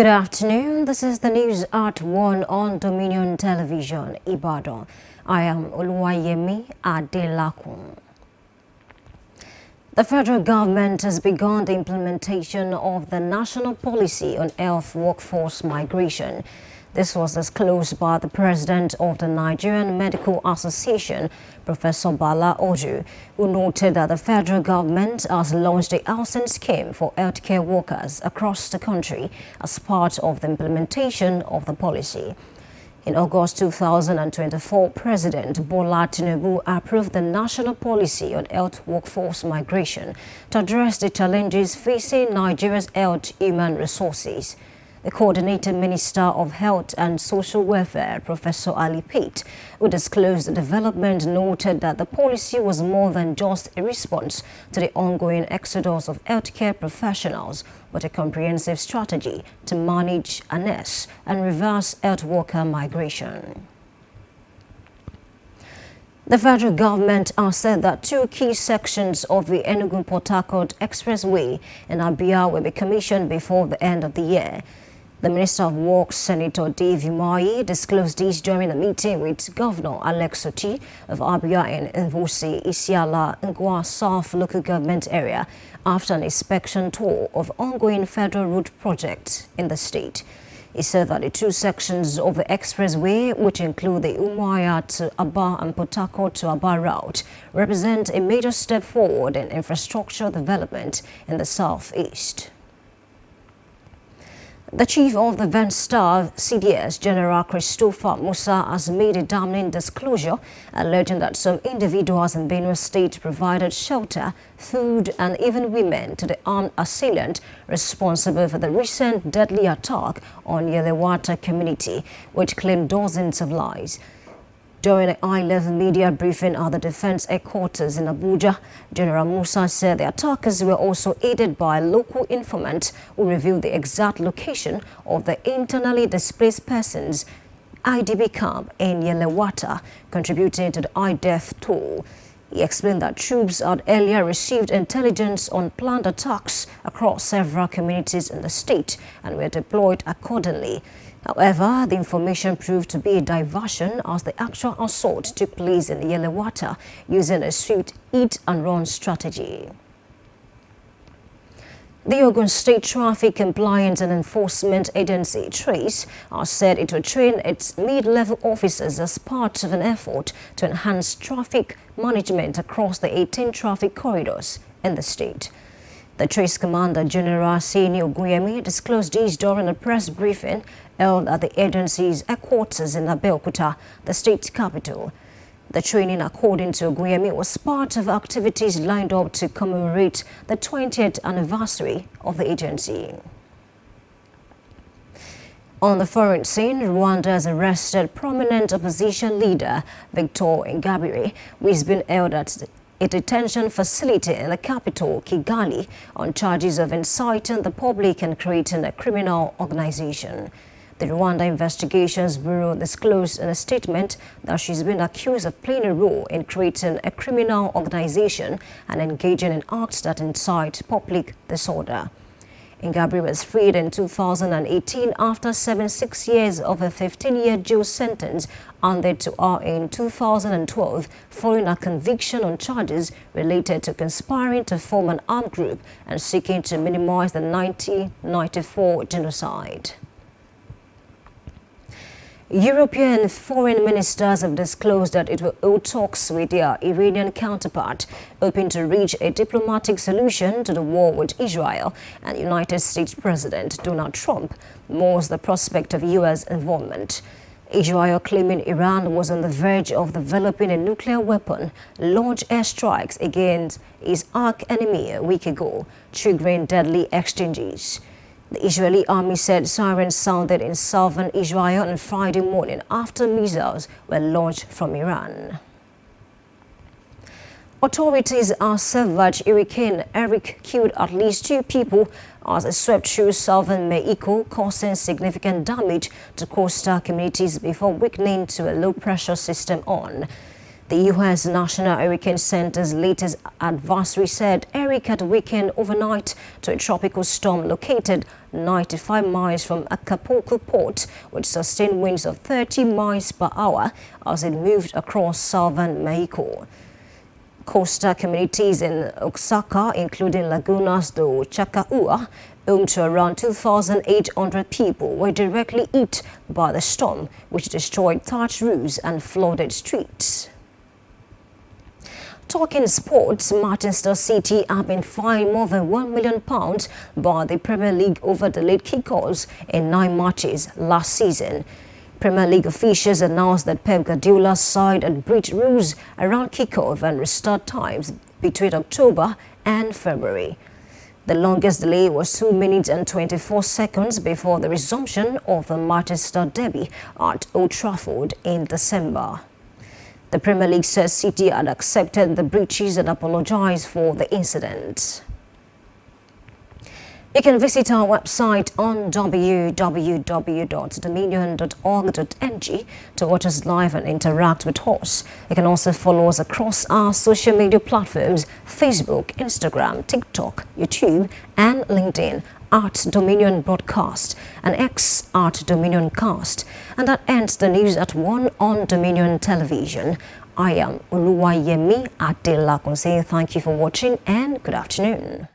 Good afternoon. This is the news at 1 on Dominion Television, Ibadan. I am Oluwayemi Adelakun. The federal government has begun the implementation of the National Policy on Health Workforce Migration. This was disclosed by the president of the Nigerian Medical Association, Professor Bala Oju, who noted that the federal government has launched a housing scheme for healthcare workers across the country as part of the implementation of the policy. In August 2024, President Bola Tinubu approved the National Policy on Health Workforce Migration to address the challenges facing Nigeria's health human resources. The Coordinating Minister of Health and Social Welfare, Professor Ali Pate, who disclosed the development, noted that the policy was more than just a response to the ongoing exodus of healthcare professionals, but a comprehensive strategy to manage, harness, and reverse health worker migration. The federal government has said that two key sections of the Enugu-Port Harcourt Expressway in Abia will be commissioned before the end of the year. The Minister of Works, Senator Dave Umahi, disclosed this during a meeting with Governor Alex Oti of Abia and Nvosi Isiala Ngwa South local government area after an inspection tour of ongoing federal road projects in the state. He said that the two sections of the expressway, which include the Umuahia to Aba and Port Harcourt to Aba route, represent a major step forward in infrastructure development in the southeast. The chief of the Venstar CDS, General Christopher Musa, has made a damning disclosure alleging that some individuals in Benue State provided shelter, food, and even women to the armed assailant responsible for the recent deadly attack on Yelewata community, which claimed dozens of lives. During a high-level media briefing at the Defense Headquarters in Abuja, General Musa said the attackers were also aided by a local informant who revealed the exact location of the internally displaced persons IDP camp in Yelewata, contributing to the high death toll. He explained that troops had earlier received intelligence on planned attacks across several communities in the state and were deployed accordingly. However, the information proved to be a diversion as the actual assault took place in Yelewata using a swift hit-and-run strategy. The Ogun State Traffic Compliance and Enforcement Agency, TRACE, has said it will train its mid-level officers as part of an effort to enhance traffic management across the 18 traffic corridors in the state. The TRACE Commander General Sini Oguyemi disclosed this during a press briefing held at the agency's headquarters in Abeokuta, the state capital. The training, according to Oguyemi, was part of activities lined up to commemorate the 20th anniversary of the agency. On the foreign scene, Rwanda has arrested prominent opposition leader Victor Ingabire, who has been held at a detention facility in the capital, Kigali, on charges of inciting the public and creating a criminal organization. The Rwanda Investigations Bureau disclosed in a statement that she's been accused of playing a role in creating a criminal organization and engaging in acts that incite public disorder. Ingabire was freed in 2018 after 76 years of a 15-year jail sentence handed to her in 2012 following a conviction on charges related to conspiring to form an armed group and seeking to minimize the 1994 genocide. European foreign ministers have disclosed that it will hold talks with their Iranian counterpart, hoping to reach a diplomatic solution to the war with Israel, and United States President Donald Trump mourns the prospect of U.S. involvement. Israel, claiming Iran was on the verge of developing a nuclear weapon, launched airstrikes against its arch-enemy a week ago, triggering deadly exchanges. The Israeli army said sirens sounded in southern Israel on Friday morning after missiles were launched from Iran. Authorities are savage Hurricane Eric killed at least 2 people as it swept through southern Mexico, causing significant damage to coastal communities before weakening to a low-pressure system on. The U.S. National Hurricane Center's latest advisory said Eric had weakened overnight to a tropical storm located 95 miles from Acapulco port, with sustained winds of 30 miles per hour as it moved across southern Mexico. Coastal communities in Oaxaca, including Lagunas do Chacaua, home to around 2,800 people, were directly hit by the storm, which destroyed thatched roofs and flooded streets. Talking sports, Manchester City have been fined more than £1 million by the Premier League over delayed kickoffs in 9 matches last season. Premier League officials announced that Pep Guardiola's side had breached rules around kickoff and restart times between October and February. The longest delay was 2 minutes and 24 seconds before the resumption of the Manchester derby at Old Trafford in December. The Premier League says City had accepted the breaches and apologized for the incident. You can visit our website on www.dominion.org.ng to watch us live and interact with us. You can also follow us across our social media platforms: Facebook, Instagram, TikTok, YouTube and LinkedIn at Dominion Broadcast and X at Dominion Cast. And that ends the news at 1 on Dominion Television. I am Oluwayemi Adelakun saying thank you for watching and good afternoon.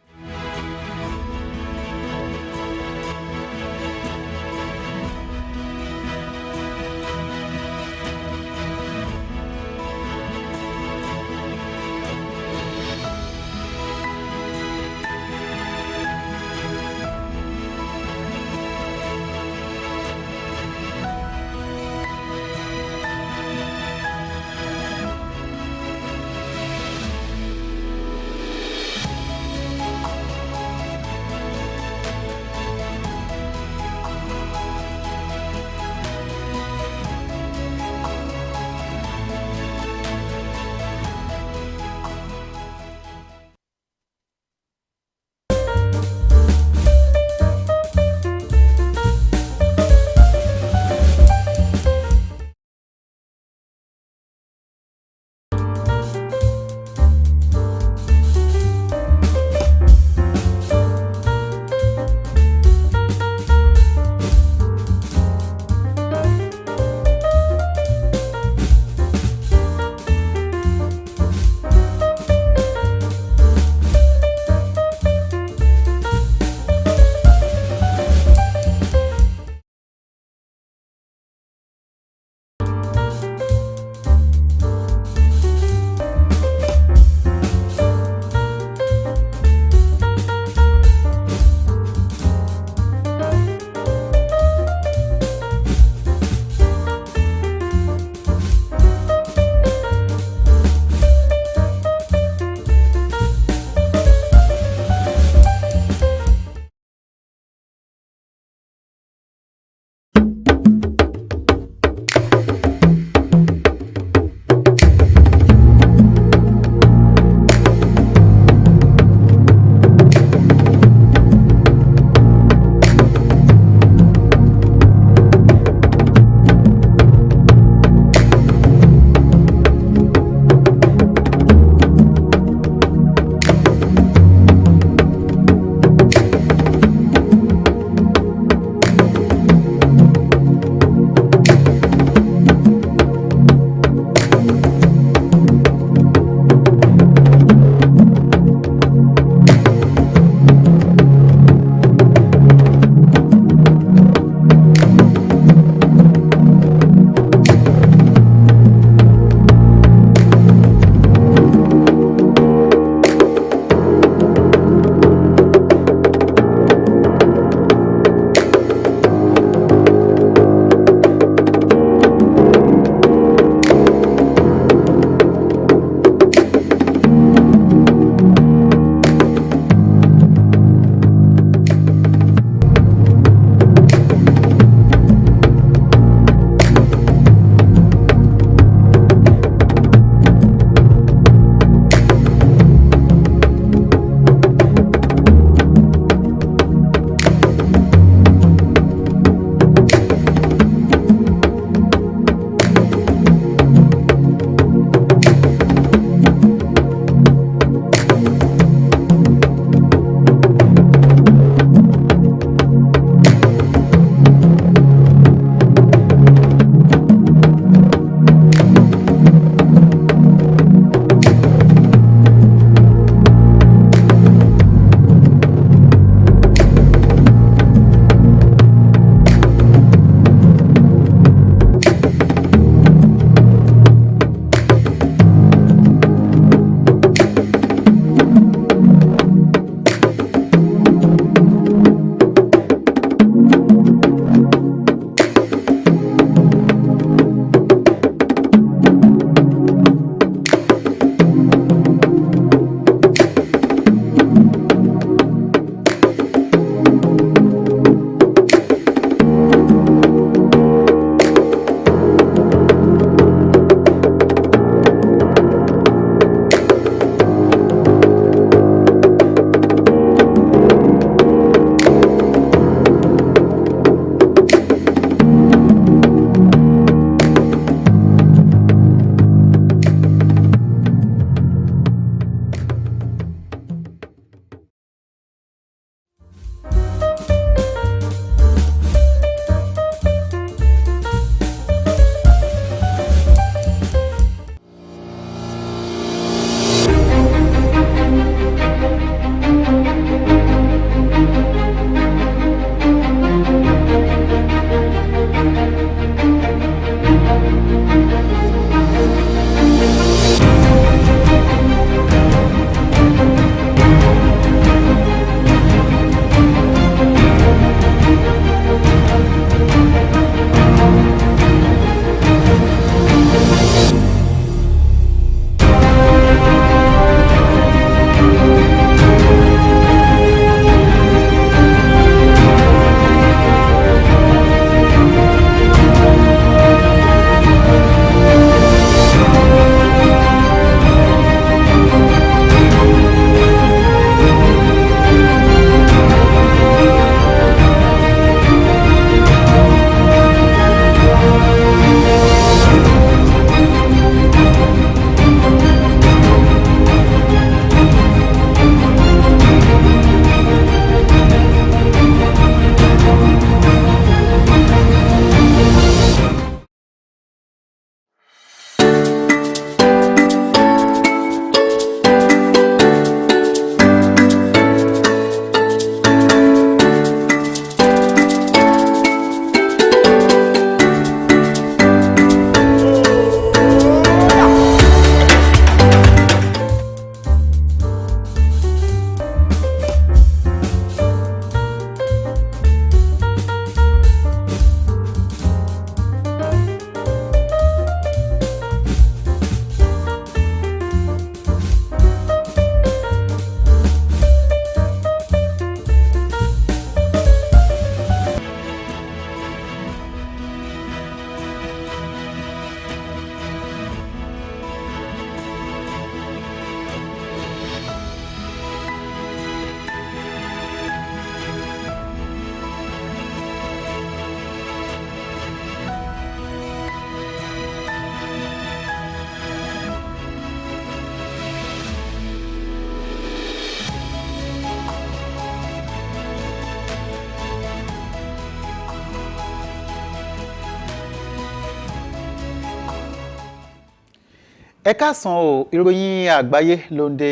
Ẹ káàsán o, ìròyìn àgbáyé ló ń dé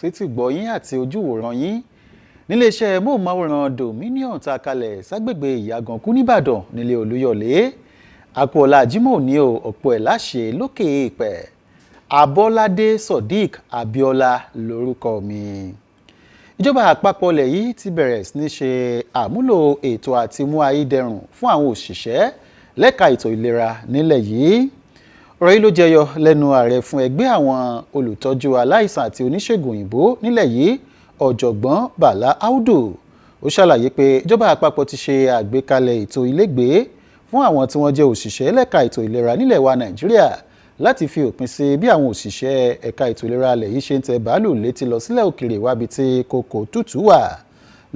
sétí gbọ̀yìn àti ojúwòran yín níléeṣẹ́ móhùnmáwòrán Dominion tá a kalẹ̀ ságbègbè Ìyàgànkú nìbàdàn nílé Olúyọ̀lé. Àkọọ́lá Jímọ̀ ní o ọ̀pọ̀ ẹ̀ láṣẹ lókè èèpẹ̀. Abọ́ládé Sodiq Abíọ́lá lórúkọ mi. Ìjọba àpapọ̀ ilẹ̀ yìí ti bẹ̀rẹ̀ sí ní ṣe àmúlò ètò àti mú ayédẹrùn fún àwọn òṣìṣẹ́ lẹ́ka ètò ìlera nílẹ̀ yìí. Ọ̀rọ̀ yìí ló jẹyọ lẹ́nu ààrẹ fún ẹgbẹ́ àwọn olùtọ́jú aláìsàn àti oníṣègùn òyìnbó nílẹ̀ yìí ọ̀jọ̀gbọ́n Bala Audu. Ó ṣàlàyé pé ìjọba àpapọ̀ ti ṣe àgbékalẹ̀ ètò ilégbèé fún àwọn tí wọ́n jẹ́ òṣìṣẹ́ lẹ́ka ètò ìlera nílẹ̀ wa Nàìjíríà láti fi òpin sí bí àwọn òṣìṣẹ́ ẹ̀ka ètò ìlera alẹ̀ yìí ṣe ń tẹ bàálù létí lọ sílẹ̀ òkèèrè wábi tí kòkò tútù wà.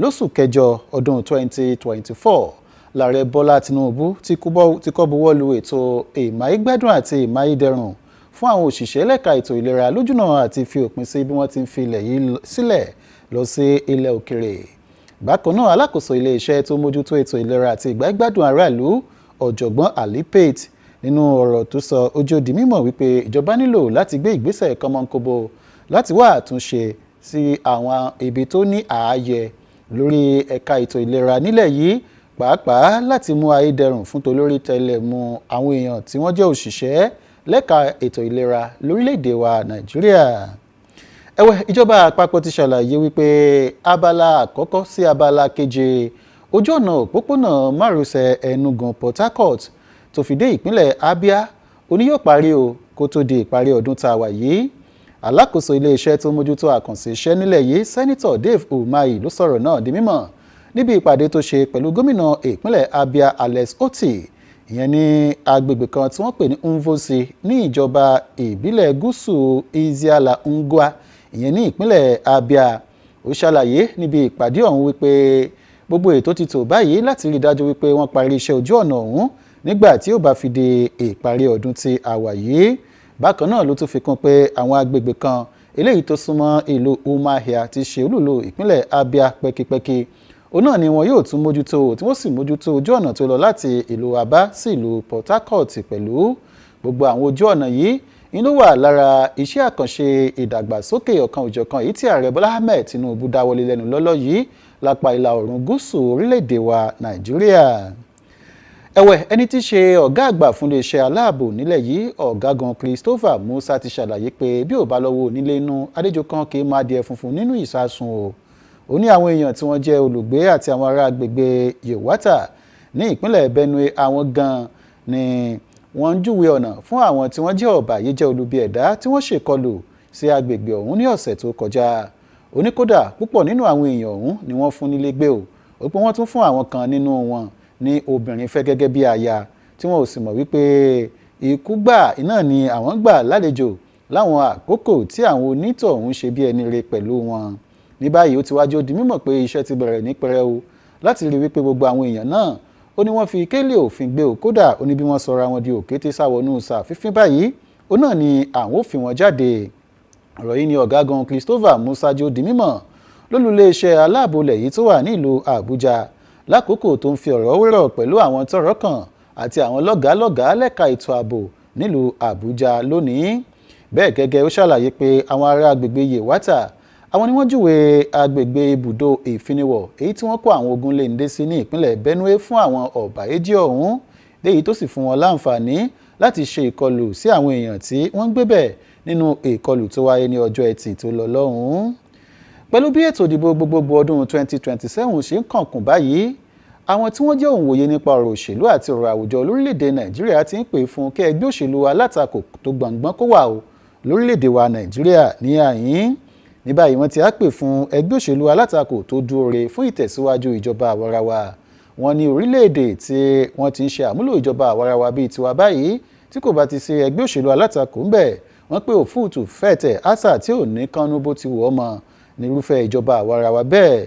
Lóṣù kẹjọ ọdún 2024 láàrẹ Bọ́lá Tinubu ti kọ́ buwọ́ lu ètò ìmáyégbádùn àti ìmáyédẹrùn fún àwọn òṣìṣẹ́ lẹ́ka ètò ìlera lójúnà àti fi òpin sí bí wọ́n ti ń fi ilẹ̀ yìí sílẹ̀ lọ sí ilẹ̀ òkèrè. Bákan náà alákòóso iléeṣẹ́ tó mójútó ètò ìlera àti ìgbáyégbádùn aráàlú ọ̀jọ̀gbọ́n Ali Pate nínú ọ̀rọ̀ tó sọ ojú di mímọ̀ wípé ìjọba nílò láti gbé ìgbésẹ̀ kọ́mọ́nkóbó láti wá àtúnṣe sí àwọn ibi tó ní ààyè lórí ẹ̀ka ètò ìlera nílẹ̀ yìí pàápàá láti mú ayédẹrùn fún tolórí tẹlẹ̀mú àwọn èèyàn tí wọ́n jẹ́ òṣìṣẹ́ lẹ́ka ètò ìlera lórílẹ̀‐èdè wa Nàìjíríà. Ẹ̀wẹ̀ ìjọba àpapọ̀ ti ṣàlàyé wípé abala àkọ́kọ́ sí abala keje ojú ọ̀nà òpópónà márosẹ̀ Enugu Port Harcourt tó fi dé ìpínlẹ̀ Abia òní yóò parí o kó tó di ìparí ọdún tá a wà yìí. Alákòóso iléeṣẹ́ tó mójútó àkànṣe iṣẹ́ nílẹ̀ yìí Sẹ́nitọ̀ Dave Umahi ló sọ̀rọ̀ náà di mímọ̀ níbi ìpàdé tó ṣe pẹ̀lú gómìnà ìpínlẹ̀ Abia Alex Otti ìyẹn ní agbègbè kan tí wọ́n pè ní Mvosi ní ìjọba ìbílẹ̀ gúúsù Iziala Ngwa ìyẹn ní ìpínlẹ̀ Abia. Ó ṣàlàyé níbi ìpàdé ọ̀hún wípé gbogbo ètò ti tò báyìí láti rí dájú wípé wọ́n parí iṣẹ́ ojú ọ̀nà ọ̀hún nígbà tí ó bá fi di ìparí ọdún tí a wà yìí. Bákan náà ló tún fi kún pé àwọn agbègbè kan eléyìí tó súnmọ́ ìlú Umuahia ti ṣe olúlo ìpínlẹ̀ Abia pẹ́kipẹ́ki òun náà ni wọn yóò tún mójútó tí wọ́n sì mójútó ojú ọ̀nà tó lọ láti ìlú Aba sí ìlú Port Harcourt pẹ̀lú. Gbogbo àwọn ojú ọ̀nà yìí ni ló wà lára iṣẹ́ àkànṣe ìdàgbàsókè ọ̀kan òjọ̀kan èyí tí ààrẹ Bọ́lá Ahmed Tinubu dáwọ́lé lẹ́nu lọ́lọ́ yìí lápá ìlà oòrùn gúúsù orílẹ̀-èdè wa Nàìjíríà. Ẹ̀wẹ̀ ẹni tí í ṣe ọ̀gá àgbà fún iléeṣẹ́ aláàbò nílẹ̀ yìí ọ̀gágun Christopher Musa ti ṣàlàyé pé bí ò bá lọ́wọ́ onílé inú adéjọ́ kan kì í máa di ẹ̀fúnfún nínú ìsásùn o. Ó ní àwọn èèyàn tí wọ́n jẹ́ olùgbé àti àwọn ará agbègbè Yewata ní ìpínlẹ̀ Benue àwọn gan ni wọ́n ń júwe ọ̀nà fún àwọn tí wọ́n jẹ́ ọ̀bàyéjẹ́ olubi ẹ̀dá tí wọ́n ṣèkọlù sí agbègbè ọ̀hún ní ọ̀sẹ̀ tó kọjá. Ó ní kódà púpọ̀ nínú àwọn èèyàn ọ̀hún ni wọ́n fún nílé gbé o. Ó pé wọ́n tún fún àwọn kan nínú wọn ní obìnrin fẹ́ gẹ́gẹ́ bí aya tí wọn ò sì mọ̀ wípé ikú gbà iná ni àwọn gbà lálejò láwọn àkókò tí àwọn onítọ̀hún ṣe bí ẹni re pẹ̀lú wọn. Ní báyìí ó ti wájú di mímọ̀ pé iṣẹ́ ti bẹ̀rẹ̀ ní pẹrẹu láti rí wípé gbogbo àwọn èèyàn náà ó ní wọ́n fi kélé òfin gbé o kódà ó ní bí wọ́n sọra wọn di òkété sáwọnú sàfífín báyìí ó náà ni àwọn ò fi wọn jáde. Ọ̀rọ̀ yìí ni ọ̀gágun Christopher Musa jó di mímọ̀ lólùléeṣẹ́ aláàbò ilẹ̀ yìí tó wà nílùú Àbújá lákòókò tó ń fi ọ̀rọ̀ wérọ̀ pẹ̀lú àwọn tọ́rọ̀ kàn àti àwọn lọ́gàálọ́gàá lẹ́ka ètò ààbò nílùú Àbújá lónìí. Bẹ́ẹ̀ gẹ́gẹ́ ó ṣàlàyé pé àwọn ará agbègbè Yewata àwọn ni wọ́n júwe agbègbè ibùdó ìfiniwọ̀ èyí tí wọ́n kó àwọn ogun léǹdé sí ní ìpínlẹ̀ Benue fún àwọn ọ̀bàyéjẹ́ ọ̀hún léyìí tó sì fún wọn láǹfààní láti ṣe ìkọlù sí àwọn èèyàn tí wọ́n ń gbé bẹ̀ nínú ìkọlù tó wáyé ní ọjọ́ Ẹtì tó lọ lọ́hùn-ún. Pẹ̀lú bí ètò ìdìbò gbogbogbò ọdún 2027 ṣe ń kànkùn báyìí àwọn tí wọ́n jẹ́ òǹwòye nípa ọ̀rọ̀ òṣèlú àti ọ̀rọ̀ àwùjọ lórílẹ̀‐èdè Nàìjíríà ti ń pè fún kí ẹgbẹ́ òṣèlú alátakò tó gbọ̀ngbọ́n kó wà o lórílẹ̀‐èdè wa Nàìjíríà ní àyín. Ní báyìí wọ́n ti á pè fún ẹgbẹ́ òṣèlú alátakò tó dúró re fún ìtẹ̀síwájú ìjọba àwarawa. Wọ́n ní orílẹ̀‐èdè tí wọ́n ti ń ṣe àmúlò ìjọba àwarawa bíi tiwa báyìí tí kò bá ti ṣe ẹgbẹ́ òṣèlú alátakò ń bẹ̀ wọ́n pé òfúùtù fẹ̀tẹ̀ àṣà tí ò ní kánú bó ti wù ọ́ mọ́ nírúfẹ́ ìjọba àwarawa bẹ́ẹ̀.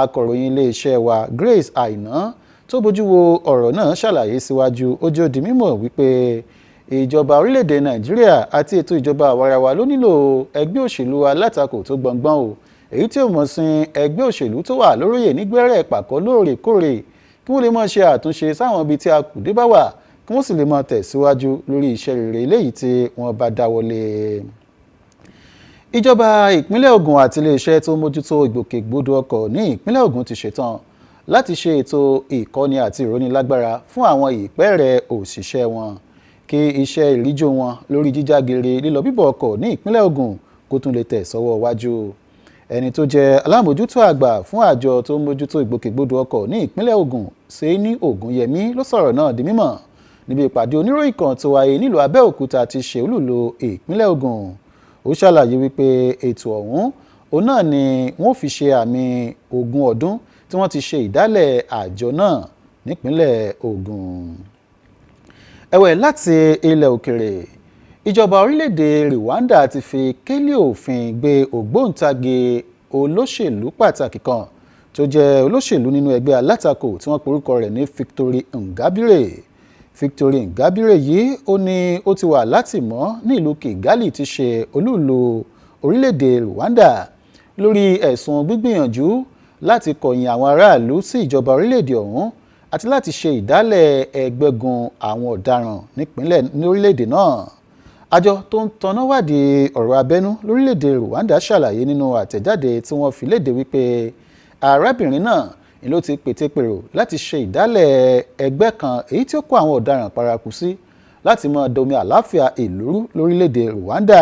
Akọ̀ròyìn iléeṣẹ́ wa Grace Aina tó bójú wo ọ̀rọ̀ náà ṣàlàyé síwájú ó jẹ́ ó di mímọ̀ wípé ìjọba orílẹ̀-èdè Nàìjíríà àti ètò ìjọba àwarawa ló nílò ẹgbẹ́ òṣèlú alátakò tó gbọ̀ngbọ́n o èyí tí ó mọ̀ sin ẹgbẹ́ òṣèlú tó wà lóróyè nígbẹ́rẹ́ pàkọ́ lóòrèkóòrè kí wọ́n lè máa ṣe àtúnṣe sáwọn ibi tí a kù dé bá wà kí wọ́n sì lè máa tẹ̀síwájú lórí iṣẹ́ rere eléyìí tí wọ́n bá dáwọ́lé. Ìjọba ìpínlẹ̀ Ògùn àti iléeṣẹ́ tó mójútó ìgbòkègbodò ọkọ̀ ní ìpínlẹ̀ Ògùn ti ṣetán láti ṣe ètò ìkọ́ni àti ìrónilágbára fún àwọn ìpẹ́ẹ̀rẹ̀ òṣìṣẹ́ wọn kí iṣẹ́ ìríjú wọn lórí jíjágere lílọ bíbọ̀ ọkọ̀ ní ìpínlẹ̀ Ògùn kó tún lè tẹ̀ sọ́wọ́ wájú. Ẹni tó jẹ́ alámòjútó àgbà fún àjọ tó mójútó ìgbòkègbodò ọkọ̀ ní ìpínlẹ̀ Ògùn Ṣéní Ògúnyẹmí ló sọ̀rọ̀ náà di mímọ̀ níbi ìpàdé oníròyìn kan tó wáyé nílùú Abẹ́òkúta ti ṣe olúlo ìpínlẹ̀ Ògùn. Ó ṣàlàyé wípé ètò òun náà ni wọ́n fi ṣe àmì 20 ọdún tí wọ́n ti ṣe ìdálẹ̀ àjọ náà nípínlẹ̀ Ògùn. Ẹ̀wẹ̀ láti ilẹ̀ òkèrè, ìjọba orílẹ̀-èdè Rwanda ti fi kélé òfin gbé ògbóǹtagì olóṣèlú pàtàkì kan tó jẹ́ olóṣèlú nínú ẹgbẹ́ alátakò tí wọ́n porúkọ rẹ̀ ní Victoire Ingabire. Victoire Ingabire yìí ó ní ó ti wà látìmọ́ ní ìlú Kigali tí ṣe olúùlú orílẹ̀-èdè Rwanda lórí ẹ̀sùn gbígbìyànjú láti kọ̀yìn àwọn aráàlú sí ìjọba orílẹ̀-èdè ọ̀hún àti láti ṣe ìdálẹ̀ ẹgbẹ́gun àwọn ọ̀daràn ní orílẹ̀-èdè náà. Àjọ tó ń tanná wádìí ọ̀rọ̀ abẹ́nú lórílẹ̀-èdè Rwanda ṣàlàyé nínú àtẹ̀jáde tí wọ́n fi léde wípé arábìnrin náà ni ló ti pètèpèrò láti ṣe ìdálẹ̀ ẹgbẹ́ kan èyí tí ó kó àwọn ọ̀daràn paraku sí láti máa domi àlàáfíà ìlú lórílẹ̀-èdè Rwanda.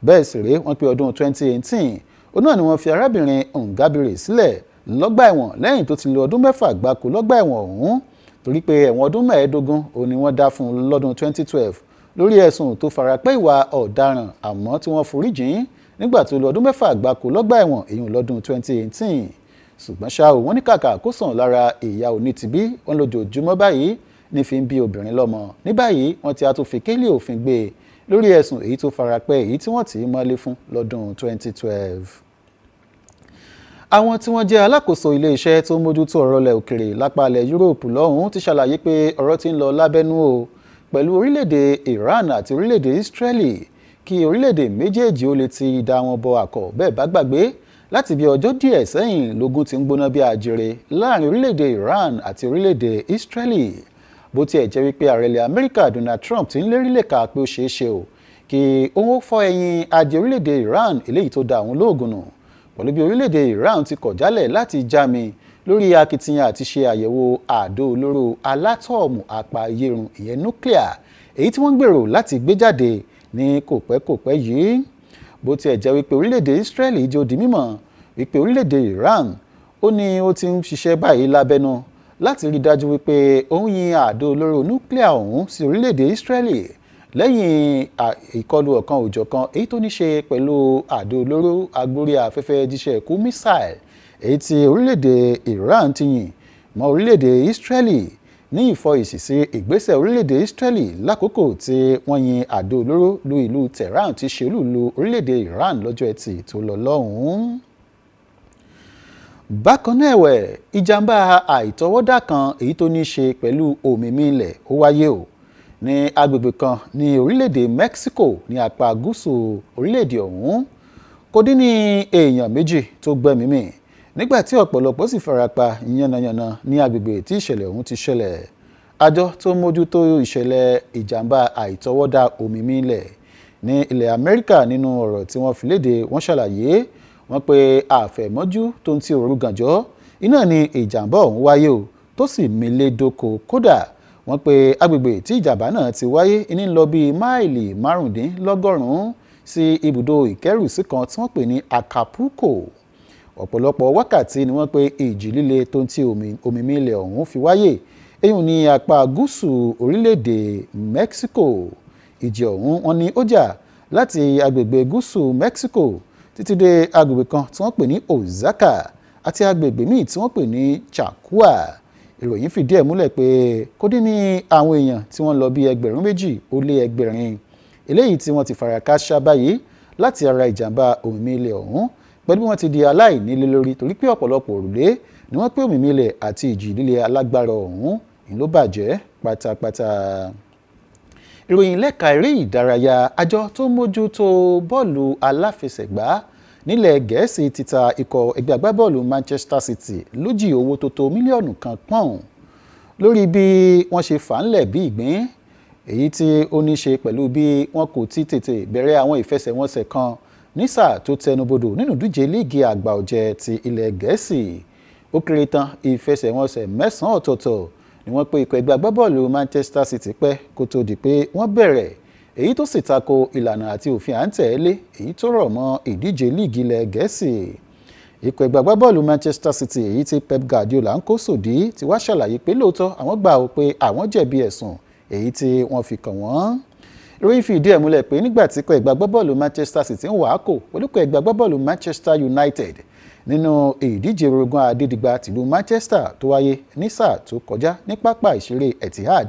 Bẹ́ẹ̀ sì rèé wọ́n pé ọdún 2018 ó náà ni wọ́n fi arábìnrin Ingabire sílẹ̀ lọ́gbà ẹ̀wọ̀n lẹ́yìn tó ti lo ọdún 6 gbáko lọ́gbà ẹ̀wọ̀n ọ̀hún torí pé ẹ̀wọ̀n ọdún 15 ó ní wọ́n dá fún un lọ́dún 2012 lórí ẹ̀sùn tó farapẹ́ ìwà ọ̀daràn àmọ́ tí wọ́n forí jìn nígbà tó lo ọdún 6 gbáko lọ́gbà ẹ̀wọ̀n èyí lọ́dún 2018. Ṣùgbọ́n ṣá o wọ́n ní kàkà kó sàn lára ìyá onítìbí wọn lójoojúmọ́ báyìí ní fi ń bí obìnrin lọ́mọ. Ní báyìí wọ́n ti á tó fi kélé òfin gbé e lórí ẹ̀sùn èyí tó farapẹ́ èyí tí wọ́n tì í mọ́lé fún lọ́dún 2012. Àwọn tí wọ́n jẹ́ alákòóso ilé-iṣẹ́ tó mójútó ọ̀rọ̀ ilẹ̀ òkèrè lápá ilẹ̀ Yúróòpù lọ́hùn-ún ti ṣàlàyé pé ọ̀rọ̀ ti ń lọ lábẹ́nú o pẹ̀lú orílẹ̀-èdè Iran àti orílẹ̀-èdè Israeli kí orílẹ̀-èdè méjèèjì ó lè ti dá wọn bọ àkọ́. Bẹ́ẹ̀ bá gbàgbé láti bí ọjọ́ díẹ̀ sẹ́yìn lógún ti ń gbóná bí àjèrè láàrin orílẹ̀-èdè Iran àti orílẹ̀-èdè Israeli bó tiẹ̀ jẹ́ wípé ààrẹ ilẹ̀ Amẹ́ríkà Donald Trump ti ń lérí lẹ́ka pé ó ṣeé ṣe o kí òun fọ́ ẹ̀yìn adìẹ orílẹ̀-èdè Iran eléyìí tó da àwọn lóògùn nù pẹ̀lú bí orílẹ̀-èdè Iran ti kọ̀ jálẹ̀ láti jámi lórí akitiyan àti ṣe àyẹ̀wò àdó olóró alátọ́ọ̀mù apayérun ìyẹn nuclear èyí tí wọ́n gbèrò láti gbé jáde ní kòpẹ́kòpẹ́ yìí bó tiẹ̀ jẹ́ wípé orílẹ̀-èdè Israeli jẹ́ ó di mímọ̀ wípé orílẹ̀-èdè Iran ó ní ó ti ń ṣiṣẹ́ báyìí lábẹ́nú láti rí dájú wípé ó ń yin àdó olóró nuclear ọ̀hún sí orílẹ̀-èdè Israeli lẹ́yìn ìkọlù ọ̀kan òjọ̀kan èyí tó ní ṣe pẹ̀lú àdó olóró agbórí afẹ́fẹ́ jíṣẹ́ ẹ̀kú missile èyí tí orílẹ̀-èdè Iran ti yìn mọ́ orílẹ̀-èdè Israeli ní ìfọ̀yìsì sí ìgbésẹ̀ orílẹ̀-èdè Israeli lákòókò tí wọ́n yin àdó olóró lu ìlú Tehran tí ṣe olú orílẹ̀-èdè Iran lọ́jọ́ Ẹtì tó lọ lọ́hùn-ún. Bákan náà ẹ̀wẹ̀ ìjàmbá àìtọ́wọ́dá kan èyí tó ní ṣe pẹ̀lú òmìmí ilẹ̀ ó wáyé o ní agbègbè kan ní orílẹ̀-èdè Mexico ní apá gúúsù orílẹ̀-èdè ọ̀hún kò dín ní èèyàn 2 tó gbẹ́mìí mì nígbà tí ọ̀pọ̀lọpọ̀ sì farapa yánnayànna ní agbègbè tí ìṣẹ̀lẹ̀ ọ̀hún ti ṣẹlẹ̀. Àjọ tó mójútó ìṣẹ̀lẹ̀ ìjàmbá àìtọ́wọ́dá òmìmí ilẹ̀ ní ilẹ̀ Amẹ́ríkà nínú ọ̀rọ̀ tí wọ́n fi léde wọ́n ṣàlàyé wọ́n pé àfẹ̀mọ́jú tó ń ti òru gànjọ́ iná ni ìjàmbá ọ̀hún wáyé o tó sì mílé dóko kódà wọ́n pé agbègbè tí ìjàmbá náà ti wáyé ní lọ bíi máìlì 15 sí ibùdó ìkẹ́rùsí kan tí wọ́n pè ní Acapulco. Ọ̀pọ̀lọpọ̀ wákàtí ni wọ́n pé ìjì líle tó ń ti òmìmí ilẹ̀ ọ̀hún fi wáyé èyí ní apá gúúsù orílẹ̀-èdè Mexico. Ìjì ọ̀hún wọ́n ní ó jà láti agbègbè gúúsù Mexico títí dé agbègbè kan tí wọ́n pè ní Oaxaca àti agbègbè míì tí wọ́n pè ní Chacua. Ìròyìn fìdí ẹ̀ múlẹ̀ pé kò dín ní àwọn èèyàn tí wọ́n lọ bí 2,800 eléyìí tí wọ́n ti fara kááṣá báyìí láti ara ìjàmbá òmìmí ilẹ̀ ọ̀hún pẹ̀lú bí wọ́n ti di aláìnílé lórí torí pé ọ̀pọ̀lọpọ̀ òrùlé ni wọ́n pé òmìmí ilẹ̀ àti ìjì líle alágbára ọ̀hún ló bàjẹ́ pátápátá. Ìròyìn lẹ́ka eré ìdárayá àjọ tó mójútó bọ́ọ̀lù aláfẹsẹ̀gbá nílẹ̀ Gẹ̀ẹ́sì ti ta ikọ̀ ẹgbẹ́ agbábọ́ọ̀lù Manchester City lójì owó tó tó mílíọ̀nù 1 pọ́ùn. lórí bí wọ́n ṣe fà ń lẹ̀ bí ìgbín, èyí tí ó ní ṣe pẹ̀lú bí wọn kò ti tètè bẹ̀rẹ̀ àwọn ìfẹsẹ̀wọnsẹ̀ kan ní sáà tó tẹnubodò nínú ìdíje líìgì àgbà ọ̀jẹ̀ ti ilẹ̀ Gẹ̀ẹ́sì. Ó kéré tán ìfẹsẹ̀wọnsẹ̀ 9 ọ̀tọ̀ọ̀tọ̀ ni wọ́n pé ikọ̀ ẹgbẹ́ agbábọ́ọ̀lù Manchester City pẹ́ kó tó di pé wọ́n bẹ̀rẹ̀, èyí tó sì tako ìlànà àti òfin à ń tẹ̀lé èyí tó rọ̀ mọ́ ìdíje líìgì ilẹ̀ Gẹ̀ẹ́sì. Ikọ̀ ẹgbẹ́ agbábọ́ọ̀lù Manchester City èyí tí Pep Guardiola ń kó sòdí ti wá ṣàlàyé pé lóòótọ́ àwọn gbà ó pé àwọn jẹ̀bi ẹ̀sùn èyí tí wọ́n fi kàn wọ́n. Ìròyìn fi ìdí ẹ̀ múlẹ̀ pé nígbà tí ikọ̀ ẹgbẹ́ agbábọ́ọ̀lù Manchester City ń wàákò pẹ̀lú ikọ̀ ẹgbẹ́ agbábọ́ọ̀lù Manchester United nínú ìdíje orogún adídìgba tìlú Manchester tó wáyé ní sáà tó kọjá ní pápá ìṣeré Etihad,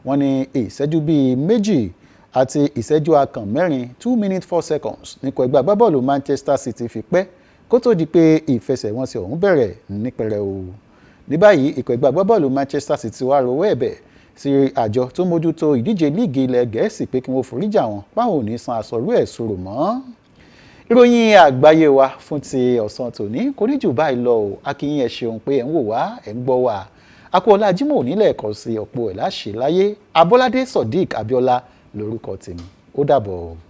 wọ́n ní ìṣẹ́jú bíi 2 àti ìṣẹ́jú akàn 4 2 minutes 4 seconds ní ikọ̀ ẹgbẹ́ agbábọ́ọ̀lù Manchester City fi pẹ́ kó tó di pé ìfẹsẹ̀wọnsẹ̀ ọ̀hún bẹ̀rẹ̀ ní pẹrẹu. Ní báyìí ikọ̀ ẹgbẹ́ agbábọ́ọ̀lù Manchester City wá rọwọ́ ẹ̀bẹ̀ sí àjọ tó mójútó ìdíje líìgì ilẹ̀ Gẹ̀ẹ́sì pé kí wọ́n foríjà wọn báwọn ò ní san àsọ̀rú ẹ̀ sọ̀rọ̀ mọ́. Ìròyìn àgbáyé wa fún ti ọ̀sán tòní kò ní jù báyìí lọ o. A kí yín ẹ ṣeun pé ẹ̀ ń wò wá ẹ̀ ń gbọ́ wá. Akọ́ọ̀lá Jímọ̀ nílẹ̀ ẹ̀kọ́ sí ọ̀pọ̀ ẹ̀ láṣẹ láyé. Abọ́ládé Sodiq Abíọ́lá lórúkọ tèmi. Ó dàbọ̀.